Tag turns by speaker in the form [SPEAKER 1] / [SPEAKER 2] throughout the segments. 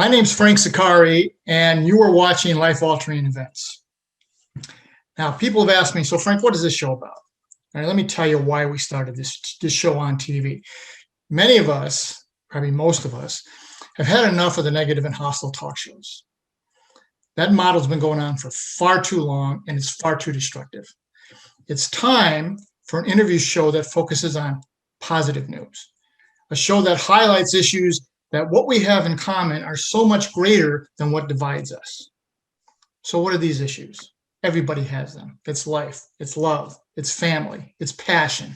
[SPEAKER 1] My name's Frank Sakari, and you are watching Life Altering Events. Now, people have asked me, so Frank, what is this show about? All right, let me tell you why we started this show on TV. Many of us, probably most of us, have had enough of the negative and hostile talk shows. That model's been going on for far too long, and it's far too destructive. It's time for an interview show that focuses on positive news, a show that highlights issues that what we have in common are so much greater than what divides us. So what are these issues? Everybody has them. It's life, it's love, it's family, it's passion.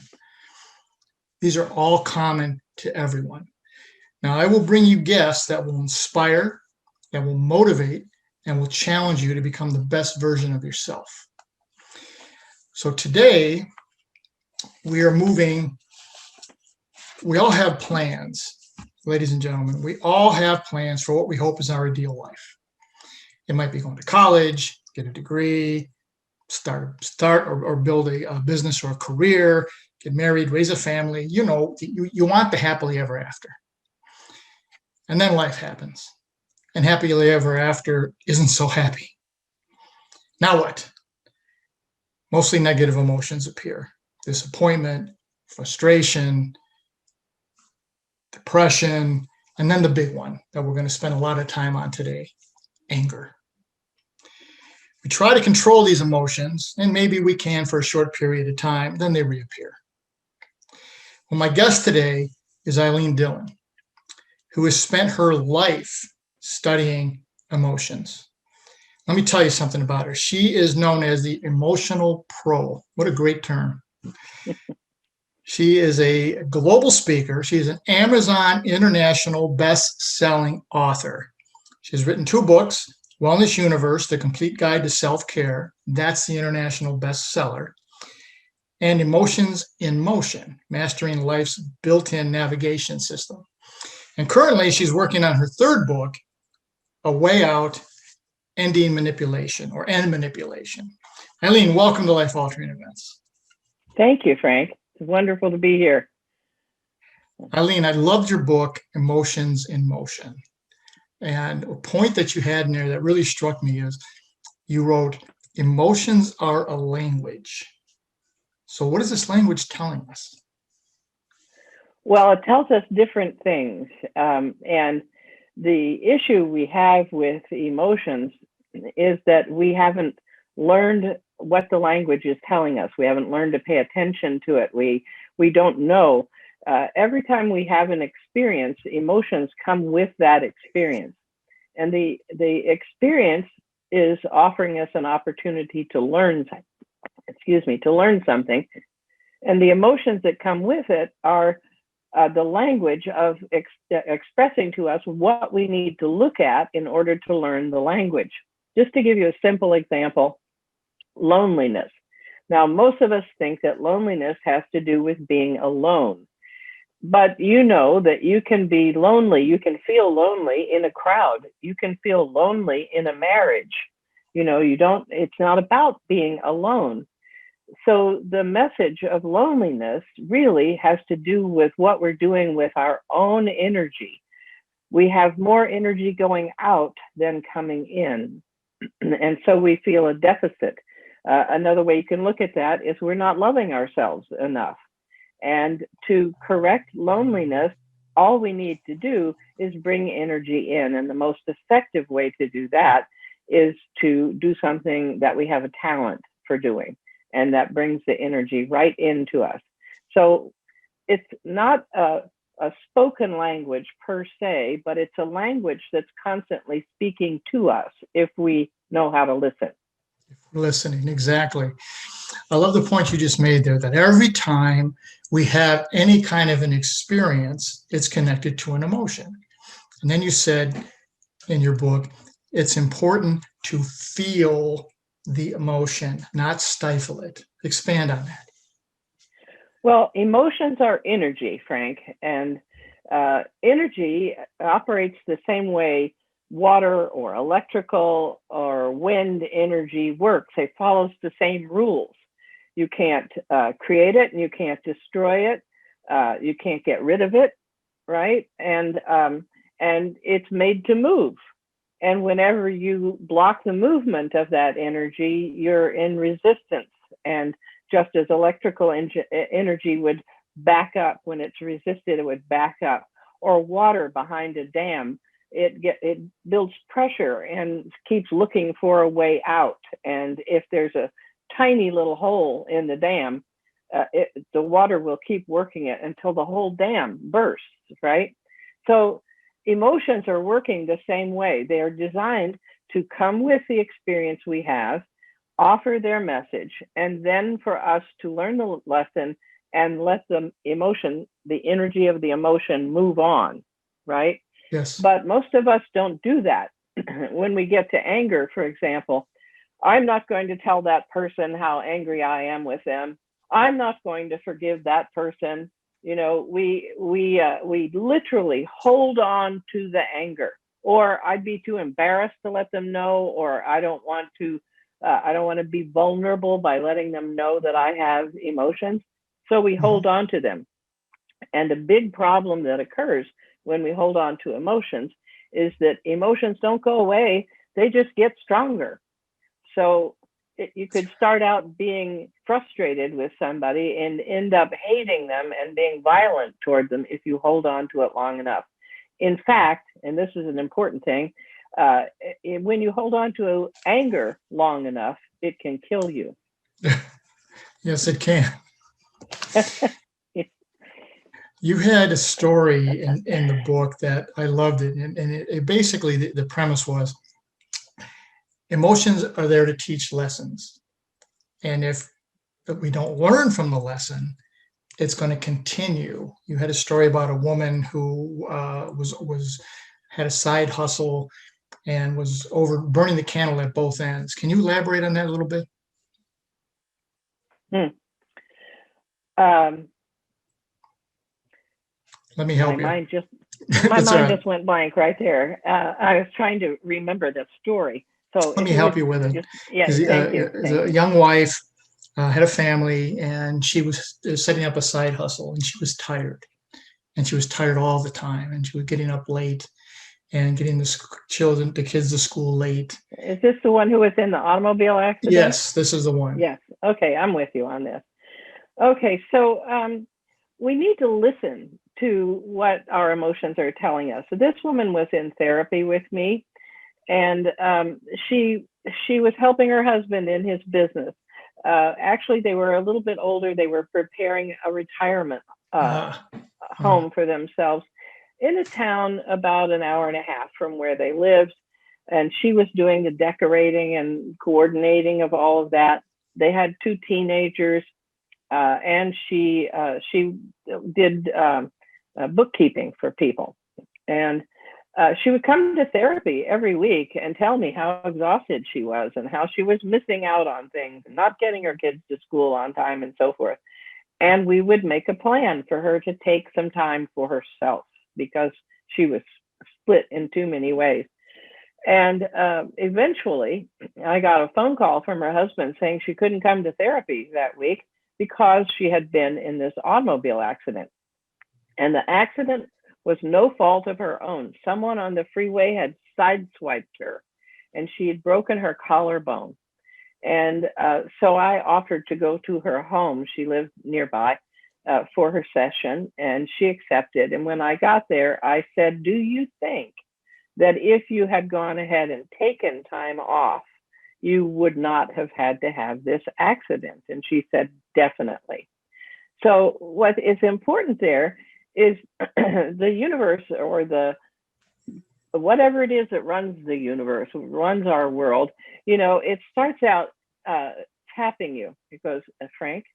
[SPEAKER 1] These are all common to everyone. Now, I will bring you guests that will inspire, that will motivate, and will challenge you to become the best version of yourself. So today, we are moving, we all have plans. Ladies and gentlemen, we all have plans for what we hope is our ideal life. It might be going to college, get a degree, start or build a business or a career, get married, raise a family. You know, you want the happily ever after. And then life happens. And happily ever after isn't so happy. Now what? Mostly negative emotions appear. Disappointment, frustration, depression, and then the big one that we're going to spend a lot of time on today, anger. We try to control these emotions, and maybe we can for a short period of time, then they reappear. Well, my guest today is Ilene Dillon, who has spent her life studying emotions. Let me tell you something about her. She is known as the emotional pro. What a great term. She is a global speaker. She is an Amazon International best-selling author. She has written 2 books, Wellness Universe, The Complete Guide to Self-Care. That's the international bestseller. And Emotions in Motion, Mastering Life's Built-in Navigation System. And currently, she's working on her 3rd book, A Way Out, Ending Manipulation, or End Manipulation. Ilene, welcome to Life Altering Events.
[SPEAKER 2] Thank you, Frank. It's wonderful to be here.
[SPEAKER 1] Ilene, I loved your book, Emotions in Motion. And a point that you had in there that really struck me is you wrote, emotions are a language. So what is this language telling us?
[SPEAKER 2] Well, it tells us different things. And the issue we have with emotions is that we haven't learned what the language is telling us. We haven't learned to pay attention to it. We don't know. Every time we have an experience, emotions come with that experience. And the experience is offering us an opportunity to learn, to learn something. And the emotions that come with it are the language of expressing to us what we need to look at in order to learn the language. Just to give you a simple example, loneliness. Now, most of us think that loneliness has to do with being alone. But you know that you can be lonely. You can feel lonely in a crowd. You can feel lonely in a marriage. You know, it's not about being alone. So the message of loneliness really has to do with what we're doing with our own energy. We have more energy going out than coming in. And so we feel a deficit. Another way you can look at that is we're not loving ourselves enough. And to correct loneliness, all we need to do is bring energy in. And the most effective way to do that is to do something that we have a talent for doing. And that brings the energy right into us. So it's not a spoken language per se, but it's a language that's constantly speaking to us if we know how to listen.
[SPEAKER 1] Listening, exactly. I love the point you just made there, that every time we have any kind of an experience, it's connected to an emotion. And then you said in your book, it's important to feel the emotion, not stifle it. Expand on that.
[SPEAKER 2] Well, emotions are energy, Frank, and energy operates the same way water or electrical or wind energy works. It follows the same rules. You can't create it and you can't destroy it. You can't get rid of it, right? And and it's made to move. And whenever you block the movement of that energy, you're in resistance. And just as electrical energy would back up when it's resisted, it would back up. Or water behind a dam, it builds pressure and keeps looking for a way out. And if there's a tiny little hole in the dam, the water will keep working it until the whole dam bursts, right? So emotions are working the same way. They are designed to come with the experience we have, offer their message, and then for us to learn the lesson and let the emotion, the energy of the emotion move on, right?
[SPEAKER 1] Yes.
[SPEAKER 2] But most of us don't do that. When we get to anger, for example, I'm not going to tell that person how angry I am with them. I'm not going to forgive that person. You know, we literally hold on to the anger, or I'd be too embarrassed to let them know, or I don't want to be vulnerable by letting them know that I have emotions. So we hold on to them. And a big problem that occurs when we hold on to emotions is that emotions don't go away, they just get stronger. So you could start out being frustrated with somebody and end up hating them and being violent toward them if you hold on to it long enough. In fact, and this is an important thing, when you hold on to anger long enough, it can kill you.
[SPEAKER 1] Yes, it can. You had a story in the book that I loved it. And it basically, the premise was emotions are there to teach lessons. And if we don't learn from the lesson, it's going to continue. You had a story about a woman who had a side hustle and was over burning the candle at both ends. Can you elaborate on that a little bit? Let me help
[SPEAKER 2] my
[SPEAKER 1] you.
[SPEAKER 2] mind just
[SPEAKER 1] That's all right.
[SPEAKER 2] just went blank right there. I was trying to remember that story. So
[SPEAKER 1] Let me help you with it.
[SPEAKER 2] Thank you.
[SPEAKER 1] A young wife had a family, and she was setting up a side hustle, and she was tired, and she was tired all the time, and she was getting up late and getting the kids to school late.
[SPEAKER 2] Is this the one who was in the automobile accident?
[SPEAKER 1] Yes, this is the one.
[SPEAKER 2] Yes. Okay, I'm with you on this. Okay, so we need to listen to what our emotions are telling us. So this woman was in therapy with me, and she was helping her husband in his business. Actually, they were a little bit older. They were preparing a retirement home for themselves in a town about an hour and a half from where they lived. And she was doing the decorating and coordinating of all of that. They had 2 teenagers, and she did bookkeeping for people. And she would come to therapy every week and tell me how exhausted she was and how she was missing out on things and not getting her kids to school on time and so forth. And we would make a plan for her to take some time for herself because she was split in too many ways. And eventually, I got a phone call from her husband saying she couldn't come to therapy that week because she had been in this automobile accident. And the accident was no fault of her own. Someone on the freeway had sideswiped her, and she had broken her collarbone. And so I offered to go to her home. She lived nearby for her session, and she accepted. And when I got there, I said, do you think that if you had gone ahead and taken time off, you would not have had to have this accident? And she said, definitely. So what is important there is the universe, or the whatever it is that runs the universe, runs our world, it starts out tapping you. It goes, Frank,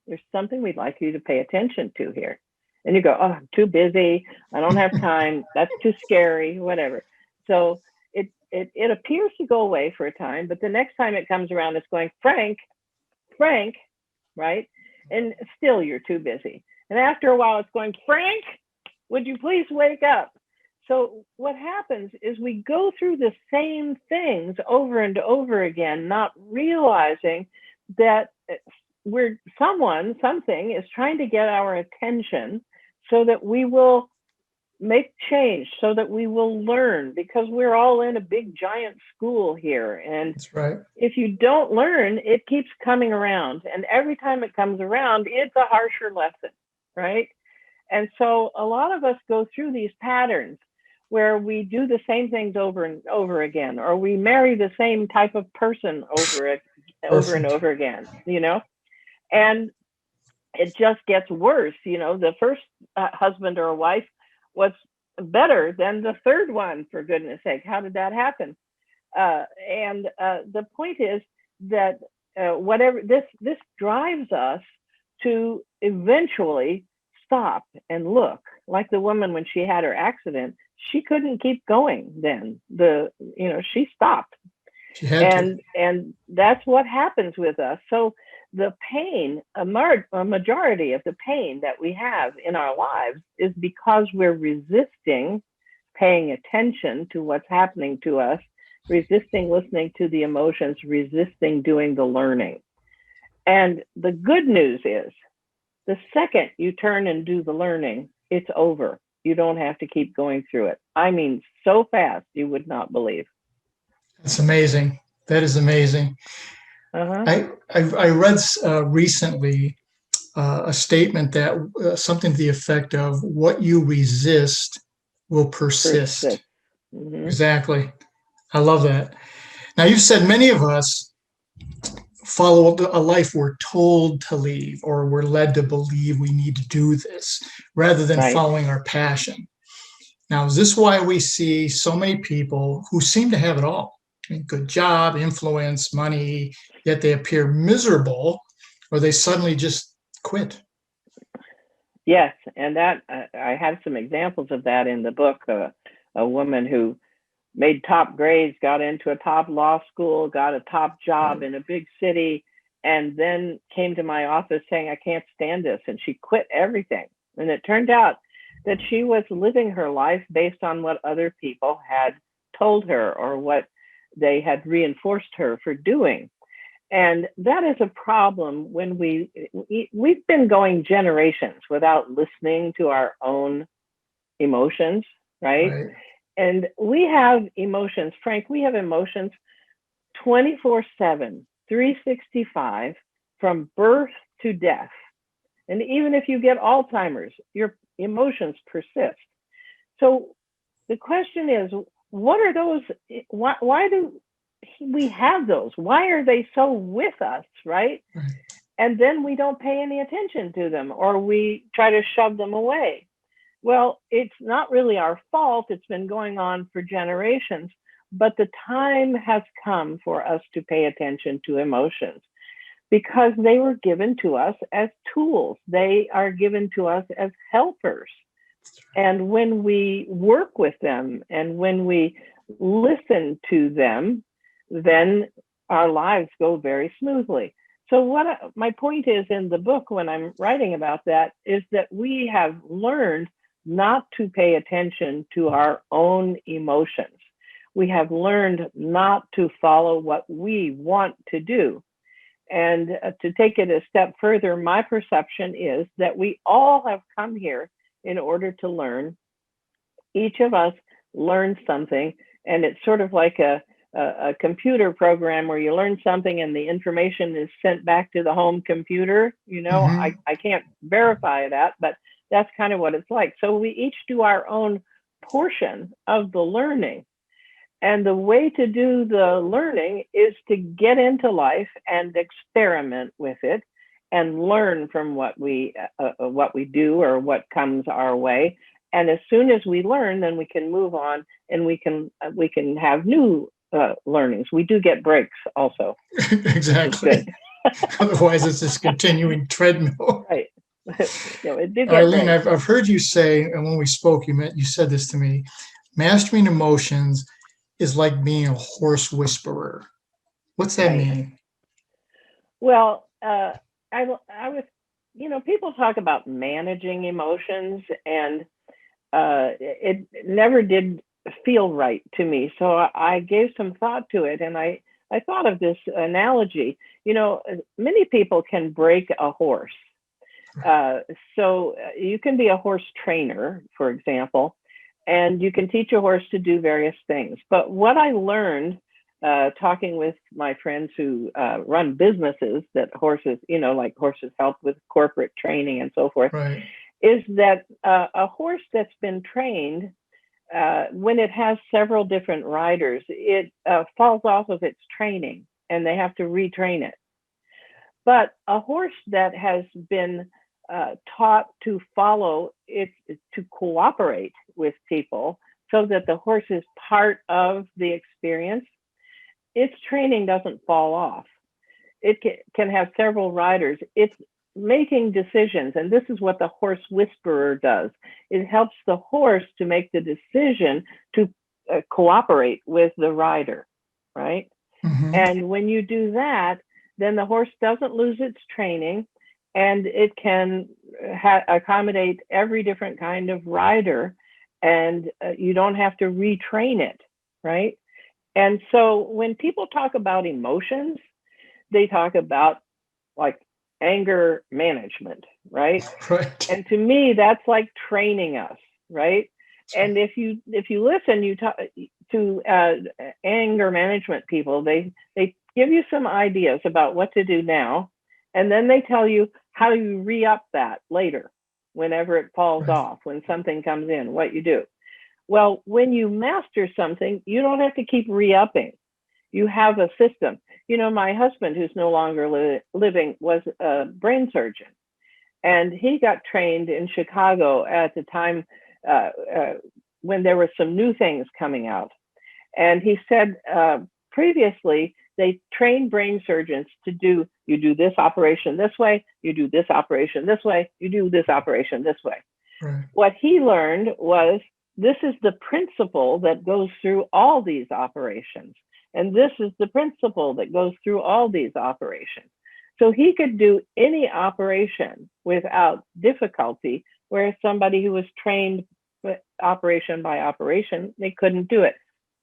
[SPEAKER 2] there's something we'd like you to pay attention to here. And you go, oh, I'm too busy. I don't have time. That's too scary, whatever. So it appears to go away for a time, but the next time it comes around, it's going, Frank, right? And still you're too busy. And after a while, it's going, Frank, would you please wake up? So what happens is we go through the same things over and over again, not realizing that something is trying to get our attention so that we will make change so that we will learn, because we're all in a big giant school here. And
[SPEAKER 1] That's right.
[SPEAKER 2] if you don't learn, it keeps coming around. And every time it comes around, it's a harsher lesson, right? And so a lot of us go through these patterns where we do the same things over and over again, or we marry the same type of person over and
[SPEAKER 1] Perfect.
[SPEAKER 2] over again, you know? And it just gets worse. You know, the first husband or wife was better than the third one, for goodness sake. How did that happen? And the point is that whatever this drives us to eventually stop and look. Like the woman, when she had her accident, she couldn't keep going. Then she stopped.
[SPEAKER 1] She had to.
[SPEAKER 2] And that's what happens with us. So the pain, a majority of the pain that we have in our lives is because we're resisting paying attention to what's happening to us, resisting listening to the emotions, resisting doing the learning. And the good news is, the second you turn and do the learning, it's over. You don't have to keep going through it. I mean, so fast, you would not believe.
[SPEAKER 1] That's amazing. That is amazing.
[SPEAKER 2] Uh-huh.
[SPEAKER 1] I read recently a statement that something to the effect of what you resist will persist.
[SPEAKER 2] Persist. Mm-hmm.
[SPEAKER 1] Exactly. I love that. Now, you said many of us follow a life we're told to leave, or we're led to believe we need to do this rather than
[SPEAKER 2] Right.
[SPEAKER 1] following our passion. Now, is this why we see so many people who seem to have it all? I mean, good job, influence, money, yet they appear miserable, or they suddenly just quit?
[SPEAKER 2] Yes, and that I have some examples of that in the book. A woman who made top grades, got into a top law school, got a top job in a big city, and then came to my office saying, I can't stand this. And she quit everything. And it turned out that she was living her life based on what other people had told her or what they had reinforced her for doing. And that is a problem when we've been going generations without listening to our own emotions, right?
[SPEAKER 1] Right.
[SPEAKER 2] And we have emotions, Frank, we have emotions 24/7, 365, from birth to death. And even if you get Alzheimer's, your emotions persist. So the question is, what are those? Why do we have those? Why are they so with us, right?
[SPEAKER 1] Right.
[SPEAKER 2] And then we don't pay any attention to them, or we try to shove them away. Well, it's not really our fault. It's been going on for generations, but the time has come for us to pay attention to emotions because they were given to us as tools. They are given to us as helpers. And when we work with them and when we listen to them, then our lives go very smoothly. So my point is in the book when I'm writing about that is that we have learned not to pay attention to our own emotions. We have learned not to follow what we want to do. And to take it a step further, my perception is that we all have come here in order to learn. Each of us learns something, and it's sort of like a computer program where you learn something and the information is sent back to the home computer.
[SPEAKER 1] Mm-hmm.
[SPEAKER 2] I can't verify that, but that's kind of what it's like. So we each do our own portion of the learning. And the way to do the learning is to get into life and experiment with it and learn from what we do or what comes our way. And as soon as we learn, then we can move on and we can have new learnings. We do get breaks also.
[SPEAKER 1] Exactly. Otherwise, it's this continuing treadmill.
[SPEAKER 2] Right. It did get
[SPEAKER 1] Arlene,
[SPEAKER 2] breaks.
[SPEAKER 1] I've heard you say, and when we spoke, you said this to me: mastering emotions is like being a horse whisperer. What's that
[SPEAKER 2] Right.
[SPEAKER 1] mean?
[SPEAKER 2] Well, I was, people talk about managing emotions, and it never did feel right to me. So I gave some thought to it, and I thought of this analogy. Many people can break a horse. So you can be a horse trainer, for example, And you can teach a horse to do various things. But what I learned talking with my friends who run businesses that horses, like horses help with corporate training and so forth,
[SPEAKER 1] Right.
[SPEAKER 2] is that a horse that's been trained, when it has several different riders, it falls off of its training and they have to retrain it. But a horse that has been taught to follow it, to cooperate with people so that the horse is part of the experience, its training doesn't fall off. It can have several riders. It's making decisions, and this is what the horse whisperer does. It helps the horse to make the decision to cooperate with the rider, right?
[SPEAKER 1] Mm-hmm.
[SPEAKER 2] And when you do that, then the horse doesn't lose its training, and it can accommodate every different kind of rider, and you don't have to retrain it, right? And so when people talk about emotions, they talk about like anger management, right?
[SPEAKER 1] Right.
[SPEAKER 2] And to me, that's like training us, right? And if you listen, you talk to anger management people, they give you some ideas about what to do now, and then they tell you how you re-up that later, whenever it falls
[SPEAKER 1] Right.
[SPEAKER 2] off, when something comes in, what you do. Well, when you master something, you don't have to keep re-upping. You have a system. My husband, who's no longer living, was a brain surgeon. And he got trained in Chicago at the time when there were some new things coming out. And he said previously, they trained brain surgeons to do, you do this operation this way, you do this operation this way, you do this operation this way.
[SPEAKER 1] Right.
[SPEAKER 2] What he learned was, this is the principle that goes through all these operations. And this is the principle that goes through all these operations. So he could do any operation without difficulty, whereas somebody who was trained operation by operation, they couldn't do it.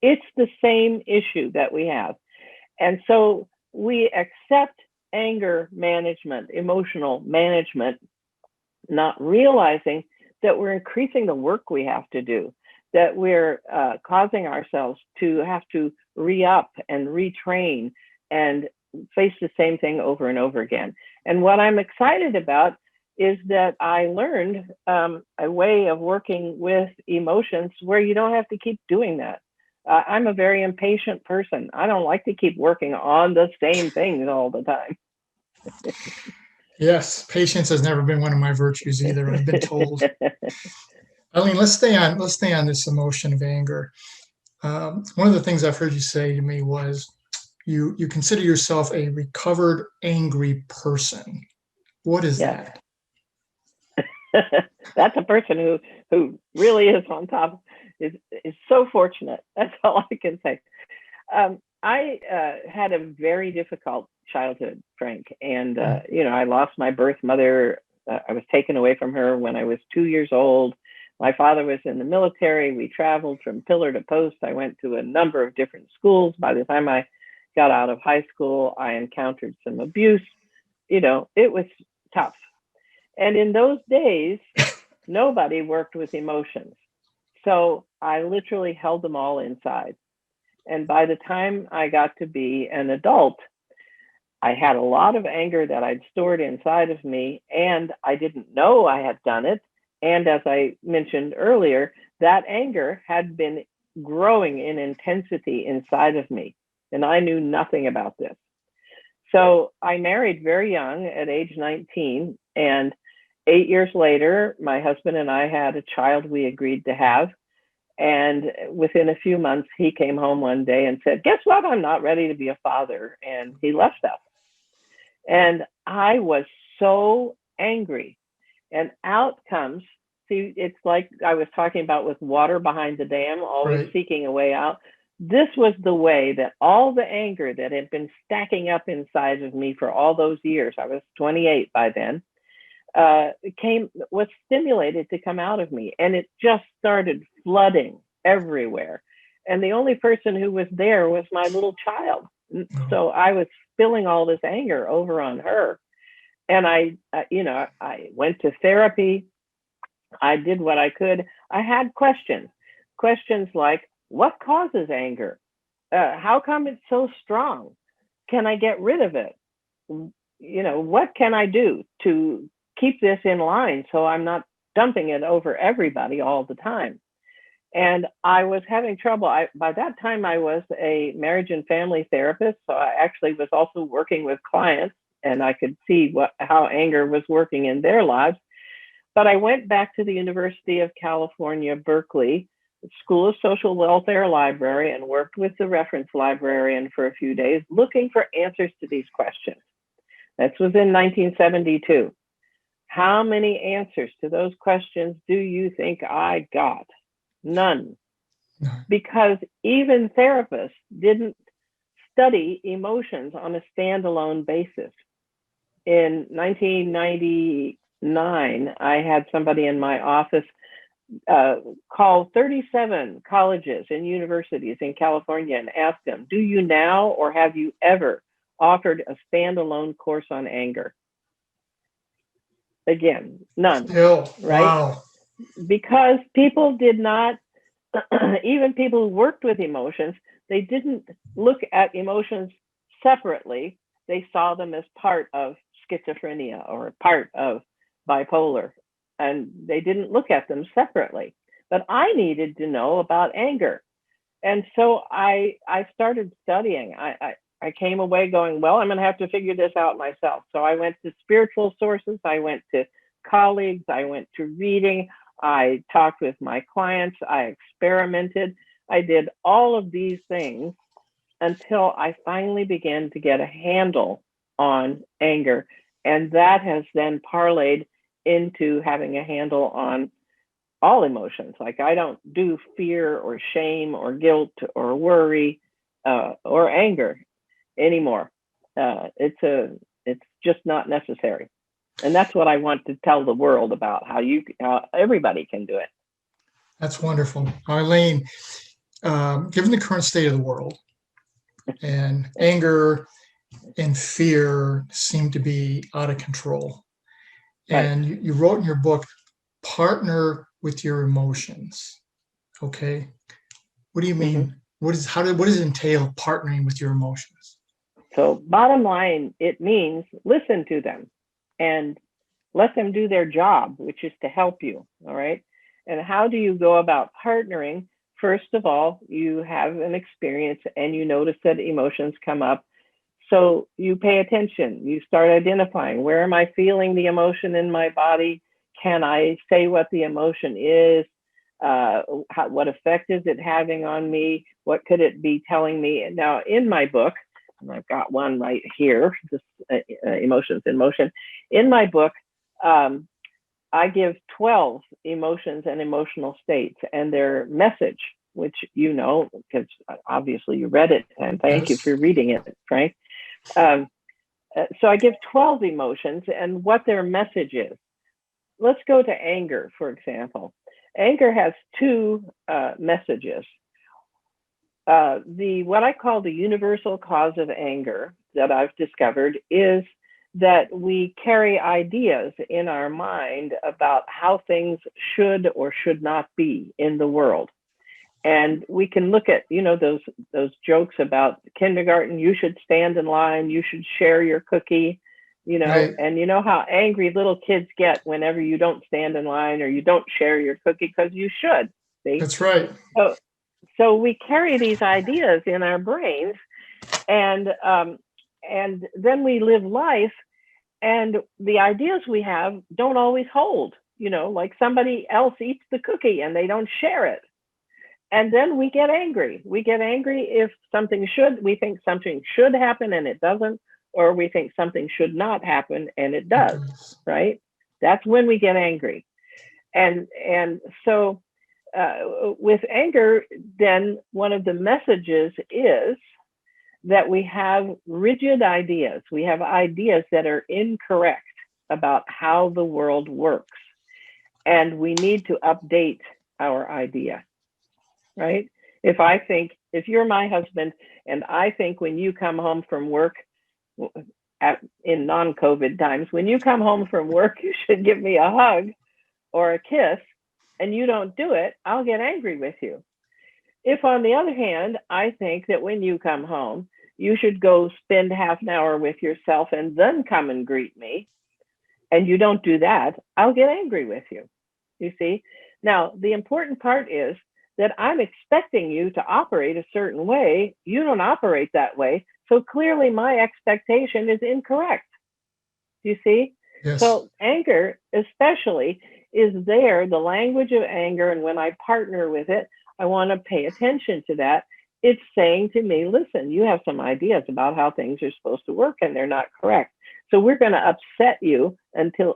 [SPEAKER 2] It's the same issue that we have. And so we accept anger management, emotional management, not realizing that we're increasing the work we have to do, that we're causing ourselves to have to re-up and retrain and face the same thing over and over again. And what I'm excited about is that I learned a way of working with emotions where you don't have to keep doing that. I'm a very impatient person. I don't like to keep working on the same things all the time.
[SPEAKER 1] Yes, patience has never been one of my virtues either, I've been told. Eileen, let's stay on this emotion of anger. One of the things I've heard you say to me was you consider yourself a recovered angry person. What is
[SPEAKER 2] Yes.
[SPEAKER 1] that?
[SPEAKER 2] That's a person who really is on top, is so fortunate. That's all I can say. I had a very difficult childhood, Frank, and I lost my birth mother. I was taken away from her when I was 2 years old. My father was in the military. We traveled from pillar to post. I went to a number of different schools. By the time I got out of high school, I encountered some abuse. It was tough. And in those days, nobody worked with emotions. So I literally held them all inside. And by the time I got to be an adult, I had a lot of anger that I'd stored inside of me, and I didn't know I had done it. And as I mentioned earlier, that anger had been growing in intensity inside of me, and I knew nothing about this. So I married very young at age 19, and 8 years later, my husband and I had a child we agreed to have. And within a few months, he came home one day and said, "Guess what? I'm not ready to be a father." And he left us. And I was so angry. And out comes, see, it's like I was talking about with water behind the dam, always
[SPEAKER 1] Right.
[SPEAKER 2] seeking a way out. This was the way that all the anger that had been stacking up inside of me for all those years, I was 28 by then, was stimulated to come out of me, and it just started flooding everywhere. And the only person who was there was my little child. So I was spilling all this anger over on her. And I went to therapy. I did what I could. I had questions. questions like, what causes anger? How come it's so strong? Can I get rid of it? What can I do to keep this in line so I'm not dumping it over everybody all the time? And I was having trouble. By that time, I was a marriage and family therapist. So I actually was also working with clients, and I could see how anger was working in their lives. But I went back to the University of California, Berkeley, School of Social Welfare Library, and worked with the reference librarian for a few days looking for answers to these questions. This was in 1972. How many answers to those questions do you think I got? None. Because even therapists didn't study emotions on a standalone basis. In 1999, I had somebody in my office call 37 colleges and universities in California and ask them, do you now or have you ever offered a standalone course on anger? Again, none.
[SPEAKER 1] Still,
[SPEAKER 2] right?
[SPEAKER 1] Wow.
[SPEAKER 2] Because people did not, even people who worked with emotions, they didn't look at emotions separately. They saw them as part of schizophrenia or part of bipolar, and they didn't look at them separately. But I needed to know about anger. And so I started studying. I came away going, well, I'm going to have to figure this out myself. So I went to spiritual sources. I went to colleagues. I went to reading. I talked with my clients. I experimented. I did all of these things until I finally began to get a handle on anger. And that has then parlayed into having a handle on all emotions. Like I don't do fear or shame or guilt or worry or anger anymore. It's just not necessary. And that's what I want to tell the world about, how everybody can do it.
[SPEAKER 1] That's wonderful. Ilene, given the current state of the world, and anger and fear seem to be out of control.
[SPEAKER 2] Right.
[SPEAKER 1] And you wrote in your book, partner with your emotions. Okay. What do you mean? What does it entail, partnering with your emotions?
[SPEAKER 2] So bottom line, it means listen to them and let them do their job, which is to help you. All right. And how do you go about partnering? First of all, you have an experience and you notice that emotions come up. So you pay attention. You start identifying, where am I feeling the emotion in my body? Can I say what the emotion is? What effect is it having on me? What could it be telling me? Now, in my book, and I've got one right here, this Emotions in Motion. In my book, I give 12 emotions and emotional states and their message, which you know, because obviously you read it, and thank you for reading it, Frank. So I give 12 emotions and what their message is. Let's go to anger, for example. Anger has two messages. What I call the universal cause of anger that I've discovered is that we carry ideas in our mind about how things should or should not be in the world. And we can look at, those jokes about kindergarten, you should stand in line, you should share your cookie,
[SPEAKER 1] Right.
[SPEAKER 2] and you know how angry little kids get whenever you don't stand in line or you don't share your cookie, because you should. See?
[SPEAKER 1] That's right.
[SPEAKER 2] So we carry these ideas in our brains, and then we live life, and the ideas we have don't always hold. Like somebody else eats the cookie and they don't share it. And then we get angry. We get angry if we think something should happen and it doesn't, or we think something should not happen and it does, right? That's when we get angry. And so with anger, then one of the messages is that we have rigid ideas. We have ideas that are incorrect about how the world works. And we need to update our idea. Right? If you're my husband and I think when you come home from work in non-COVID times, when you come home from work, you should give me a hug or a kiss, and you don't do it, I'll get angry with you. If, on the other hand, I think that when you come home, you should go spend half an hour with yourself and then come and greet me, and you don't do that, I'll get angry with you. You see? Now, the important part is that I'm expecting you to operate a certain way. You don't operate that way. So clearly my expectation is incorrect. You see?
[SPEAKER 1] Yes.
[SPEAKER 2] So anger, especially, is there, the language of anger. And when I partner with it, I want to pay attention to that. It's saying to me, listen, you have some ideas about how things are supposed to work and they're not correct. So we're going to upset you until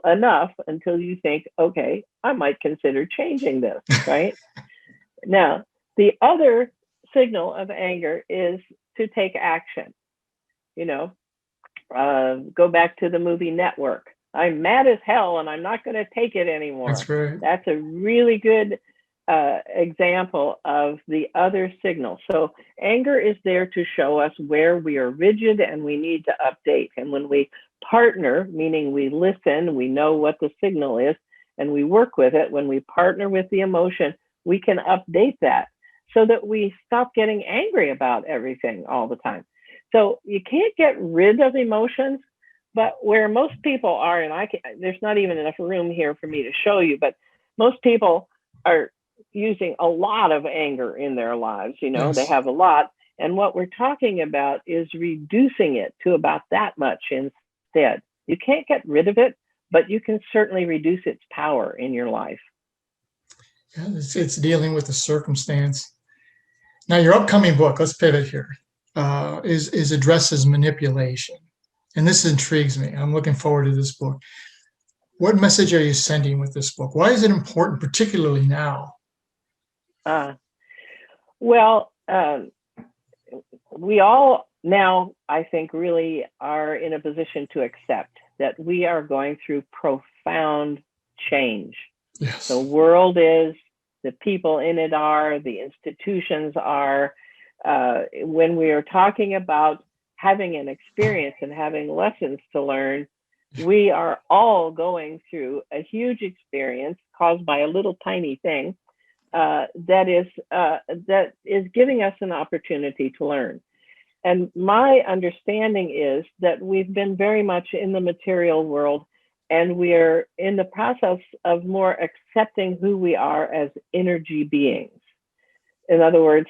[SPEAKER 2] you think, okay, I might consider changing this, right? Now, the other signal of anger is to take action. You know, go back to the movie Network. I'm mad as hell and I'm not going to take it anymore.
[SPEAKER 1] That's right.
[SPEAKER 2] That's a really good example of the other signal. So anger is there to show us where we are rigid and we need to update. And when we partner, meaning we listen, we know what the signal is, and we work with it, when we partner with the emotion, we can update that so that we stop getting angry about everything all the time. So you can't get rid of emotions, but where most people are, and there's not even enough room here for me to show you, but most people are using a lot of anger in their lives.
[SPEAKER 1] Yes.
[SPEAKER 2] They have a lot. And what we're talking about is reducing it to about that much instead. You can't get rid of it, but you can certainly reduce its power in your life.
[SPEAKER 1] Yeah, it's dealing with the circumstance. Now, your upcoming book, let's pivot here, is addresses manipulation. And this intrigues me. I'm looking forward to this book. What message are you sending with this book? Why is it important, particularly now?
[SPEAKER 2] Well, we all now, I think, really are in a position to accept that we are going through profound change.
[SPEAKER 1] Yes.
[SPEAKER 2] The world is, the people in it are, the institutions are. When we are talking about having an experience and having lessons to learn, we are all going through a huge experience caused by a little tiny thing that is giving us an opportunity to learn. And my understanding is that we've been very much in the material world, and we are in the process of more accepting who we are as energy beings. In other words,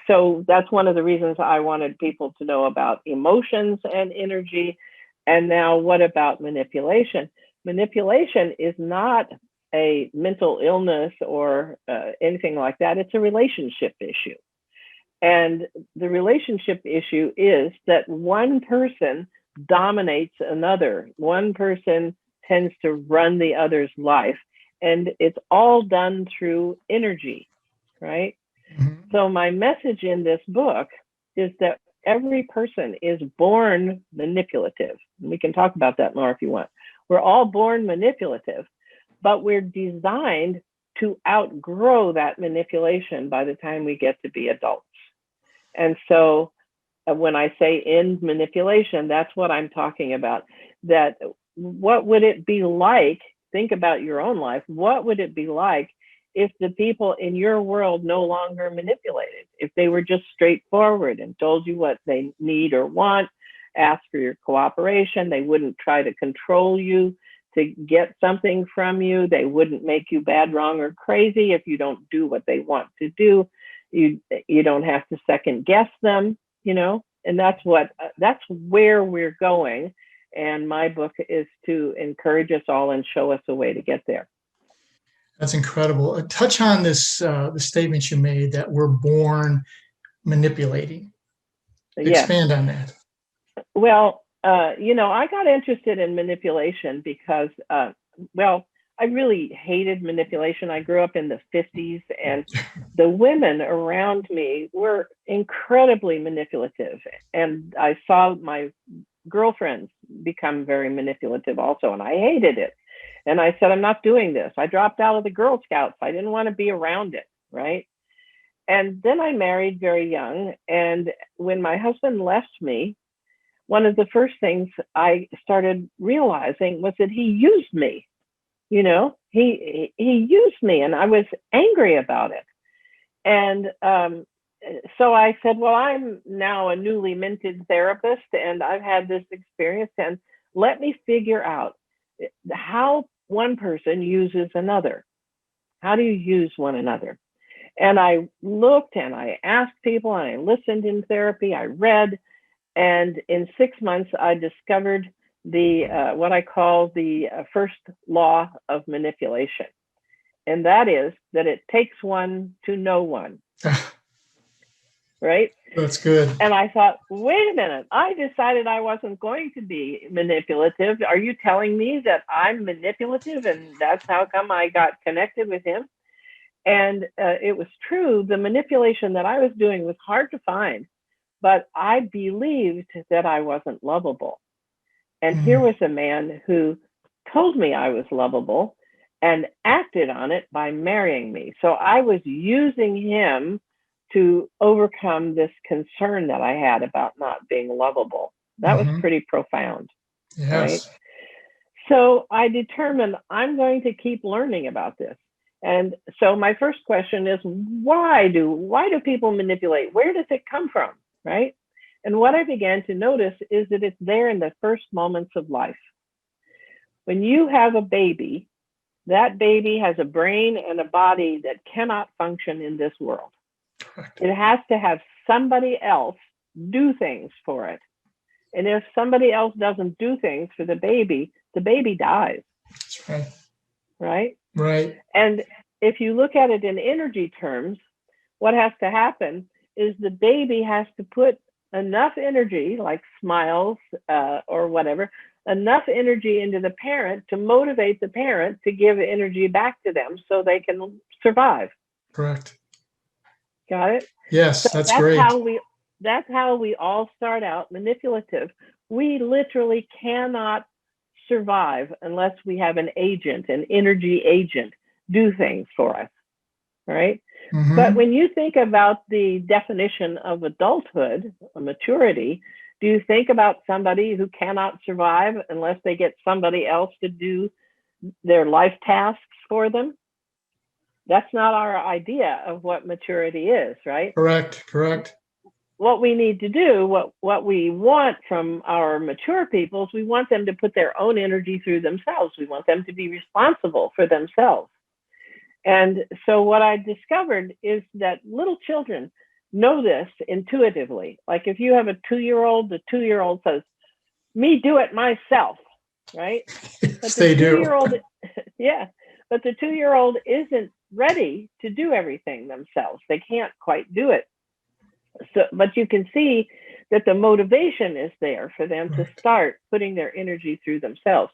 [SPEAKER 2] so that's one of the reasons I wanted people to know about emotions and energy. And now, what about manipulation? Manipulation is not a mental illness or anything like that. It's a relationship issue. And the relationship issue is that one person dominates another. One person tends to run the other's life. And it's all done through energy, right? Mm-hmm. So my message in this book is that every person is born manipulative. And we can talk about that more if you want. We're all born manipulative, but we're designed to outgrow that manipulation by the time we get to be adults. And so when I say end manipulation, that's what I'm talking about. That what would it be like? Think about your own life. What would it be like if the people in your world no longer manipulated? If they were just straightforward and told you what they need or want, ask for your cooperation. They wouldn't try to control you to get something from you. They wouldn't make you bad, wrong, or crazy if you don't do what they want to do. You don't have to second guess them, and that's where we're going. And my book is to encourage us all and show us a way to get there.
[SPEAKER 1] That's incredible. Touch on this, the statement you made that we're born manipulating. Expand on that.
[SPEAKER 2] Well, I got interested in manipulation because, I really hated manipulation. I grew up in the 50s, and the women around me were incredibly manipulative. And I saw my girlfriends become very manipulative also, and I hated it. And I said, I'm not doing this. I dropped out of the Girl Scouts. I didn't want to be around it, right? And then I married very young. And when my husband left me, one of the first things I started realizing was that he used me. He used me, and I was angry about it. And so I said, well, I'm now a newly minted therapist and I've had this experience, and let me figure out how one person uses another. How do you use one another? And I looked and I asked people and I listened in therapy, I read, and in 6 months, I discovered the what I call the first law of manipulation. And that is that it takes one to know one, right?
[SPEAKER 1] That's good.
[SPEAKER 2] And I thought, wait a minute, I decided I wasn't going to be manipulative. Are you telling me that I'm manipulative and that's how come I got connected with him? And it was true. The manipulation that I was doing was hard to find, but I believed that I wasn't lovable. And here was a man who told me I was lovable and acted on it by marrying me. So I was using him to overcome this concern that I had about not being lovable. That was pretty profound.
[SPEAKER 1] Yes.
[SPEAKER 2] Right? So I determined I'm going to keep learning about this. And so my first question is, why do people manipulate? Where does it come from? Right? And what I began to notice is that it's there in the first moments of life. When you have a baby, that baby has a brain and a body that cannot function in this world. Correct. It has to have somebody else do things for it. And if somebody else doesn't do things for the baby dies.
[SPEAKER 1] That's right.
[SPEAKER 2] Right?
[SPEAKER 1] Right.
[SPEAKER 2] And if you look at it in energy terms, what has to happen is the baby has to put enough energy, like smiles or whatever, enough energy into the parent to motivate the parent to give energy back to them so they can survive.
[SPEAKER 1] Correct.
[SPEAKER 2] Got it?
[SPEAKER 1] Yes,
[SPEAKER 2] so
[SPEAKER 1] that's great.
[SPEAKER 2] That's how we all start out manipulative. We literally cannot survive unless we have an agent, an energy agent, do things for us, right? But when you think about the definition of adulthood, maturity, do you think about somebody who cannot survive unless they get somebody else to do their life tasks for them? That's not our idea of what maturity is, right?
[SPEAKER 1] Correct.
[SPEAKER 2] What we need to do, what we want from our mature people is we want them to put their own energy through themselves. We want them to be responsible for themselves. And so what I discovered is that little children know this intuitively. Like if you have a 2-year-old, the 2-year-old says, me do it myself, right?
[SPEAKER 1] Yes, they do.
[SPEAKER 2] Yeah, but the 2-year-old isn't ready to do everything themselves. They can't quite do it. So, but you can see that the motivation is there for them to start putting their energy through themselves.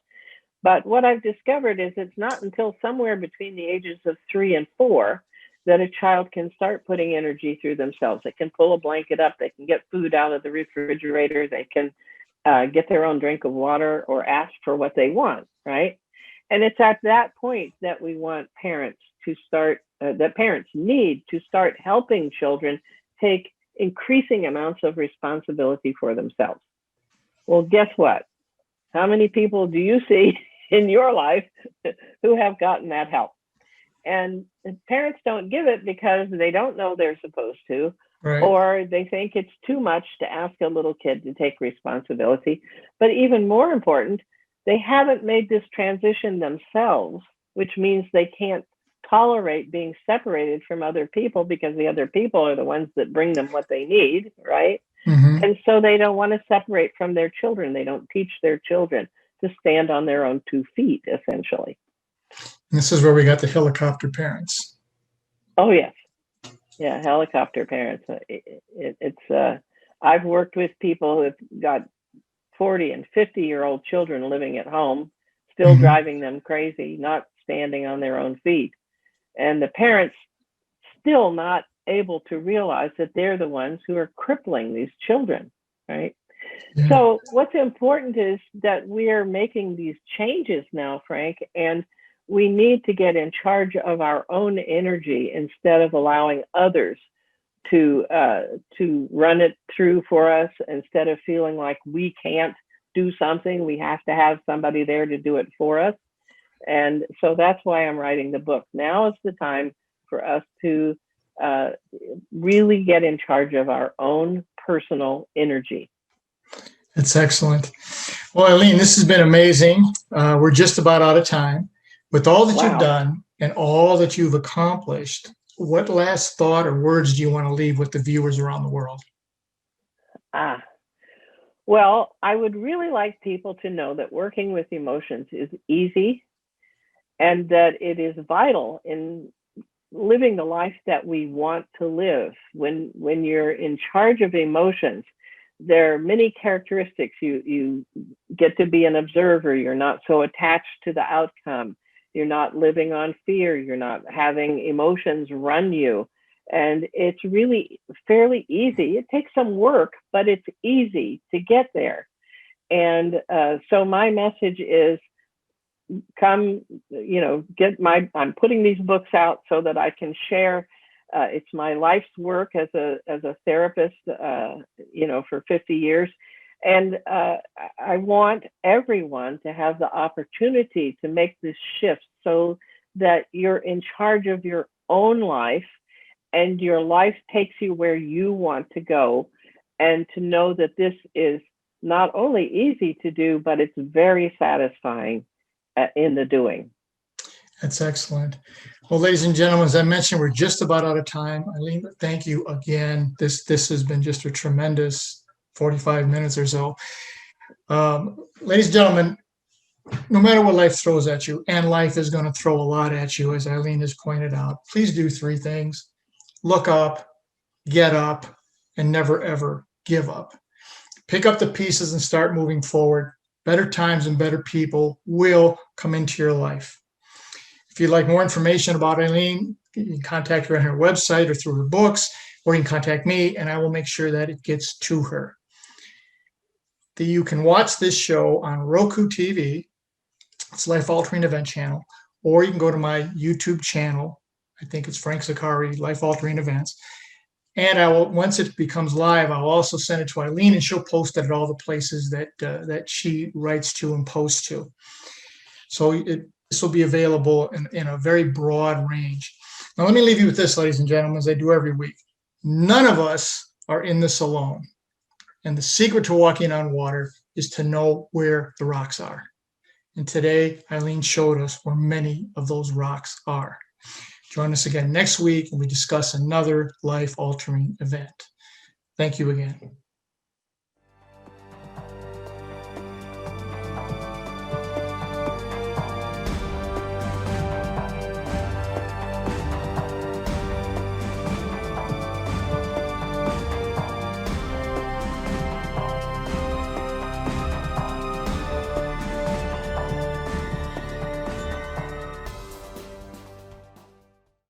[SPEAKER 2] But what I've discovered is it's not until somewhere between the ages of 3 and 4 that a child can start putting energy through themselves. They can pull a blanket up, they can get food out of the refrigerator, they can get their own drink of water or ask for what they want, right? And it's at that point that we want parents to start, that parents need to start helping children take increasing amounts of responsibility for themselves. Well, guess what? How many people do you see in your life who have gotten that help? And parents don't give it because they don't know they're supposed to, or they think it's too much to ask a little kid to take responsibility. But even more important, they haven't made this transition themselves, which means they can't tolerate being separated from other people because the other people are the ones that bring them what they need, right? And so they don't want to separate from their children. They don't teach their children to stand on their own 2 feet, essentially.
[SPEAKER 1] This is where we got the helicopter parents.
[SPEAKER 2] Oh, yes. Yeah, helicopter parents. I've worked with people who've got 40 and 50-year-old children living at home, still driving them crazy, not standing on their own feet. And the parents still not able to realize that they're the ones who are crippling these children, right? Yeah. So what's important is that we are making these changes now, Frank, and we need to get in charge of our own energy instead of allowing others to run it through for us. Instead of feeling like we can't do something, we have to have somebody there to do it for us. And so that's why I'm writing the book. Now is the time for us to uh, really get in charge of our own personal energy.
[SPEAKER 1] That's excellent. Well, Ilene, this has been amazing. We're just about out of time. With all that you've
[SPEAKER 2] Wow.
[SPEAKER 1] done and all that you've accomplished, what last thought or words do you want to leave with the viewers around the world?
[SPEAKER 2] Well, I would really like people to know that working with emotions is easy and that it is vital in living the life that we want to live. When you're in charge of emotions, there are many characteristics. You get to be an observer. You're not so attached to the outcome. You're not living on fear. You're not having emotions run you. And it's really fairly easy. It takes some work, but it's easy to get there. And so my message is, come, I'm putting these books out so that I can share. It's my life's work as a therapist, for 50 years. And I want everyone to have the opportunity to make this shift so that you're in charge of your own life and your life takes you where you want to go. And to know that this is not only easy to do, but it's very satisfying in the doing.
[SPEAKER 1] That's excellent. Well, ladies and gentlemen, as I mentioned, we're just about out of time. Ilene, thank you again. This has been just a tremendous 45 minutes or so. Ladies and gentlemen, no matter what life throws at you, and life is going to throw a lot at you, as Ilene has pointed out, please do three things: look up, get up, and never, ever give up. Pick up the pieces and start moving forward. Better times and better people will come into your life. If you'd like more information about Ilene, you can contact her on her website or through her books, or you can contact me and I will make sure that it gets to her. You can watch this show on ROKU TV, it's Life Altering Event Channel, or you can go to my YouTube channel. I think it's Frank Zakari, Life Altering Events. And I will, once it becomes live, I'll also send it to Ilene, and she'll post it at all the places that she writes to and posts to. So this will be available in a very broad range. Now, let me leave you with this, ladies and gentlemen, as I do every week. None of us are in this alone. And the secret to walking on water is to know where the rocks are. And today, Ilene showed us where many of those rocks are. Join us again next week and we discuss another life-altering event. Thank you again.